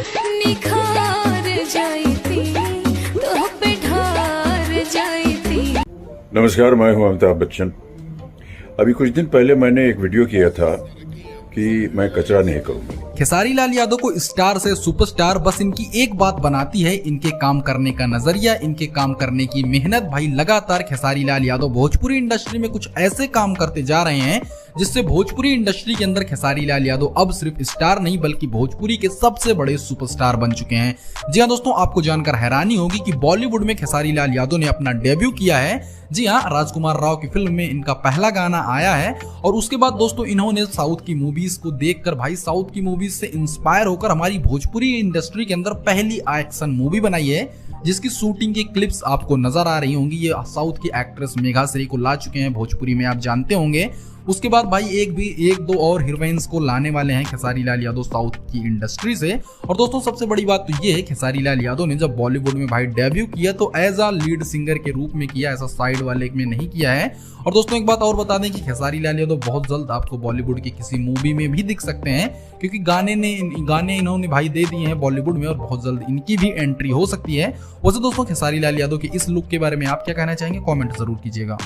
निखार जाती तो पे ढार जाती। नमस्कार, मैं हूं अमिताभ बच्चन। अभी कुछ दिन पहले मैंने एक वीडियो किया था कि मैं कचरा नहीं करूंगा। खेसारी लाल यादव को स्टार से सुपरस्टार बस इनकी एक बात बनाती है, इनके काम करने का नजरिया, इनके काम करने की मेहनत। भाई लगातार खेसारी लाल यादव भोजपुरी इंडस्ट्री में कुछ ऐसे काम करते जा रहे हैं जिससे भोजपुरी इंडस्ट्री के अंदर खेसारी लाल यादव अब सिर्फ स्टार नहीं बल्कि भोजपुरी के सबसे बड़े सुपरस्टार बन चुके हैं। जी हाँ दोस्तों, आपको जानकर हैरानी होगी कि बॉलीवुड में खेसारी लाल यादव ने अपना डेब्यू किया है। जी हाँ, राजकुमार राव की फिल्म में इनका पहला गाना आया है और उसके बाद दोस्तों इन्होंने साउथ की मूवीज को देखकर, भाई साउथ की मूवीज से इंस्पायर होकर हमारी भोजपुरी इंडस्ट्री के अंदर पहली एक्शन मूवी बनाई है जिसकी शूटिंग की क्लिप्स आपको नजर आ रही होंगी। ये साउथ की एक्ट्रेस मेघा श्री को ला चुके हैं भोजपुरी में, आप जानते होंगे। उसके बाद भाई एक दो और हीरोइंस को लाने वाले हैं खेसारी लाल यादव साउथ की इंडस्ट्री से। और दोस्तों सबसे बड़ी बात तो ये है, खेसारी लाल यादव ने जब बॉलीवुड में भाई डेब्यू किया तो एज अ लीड सिंगर के रूप में किया, ऐसा साइड वाले में नहीं किया है। और दोस्तों एक बात और बता दें कि खेसारी लाल यादव बहुत जल्द आपको बॉलीवुड की किसी मूवी में भी दिख सकते हैं, क्योंकि गाने इन्होंने भाई दे दिए हैं बॉलीवुड में और बहुत जल्द इनकी भी एंट्री हो सकती है। वैसे दोस्तों खेसारी लाल यादव के इस लुक के बारे में आप क्या कहना चाहेंगे, कमेंट जरूर कीजिएगा।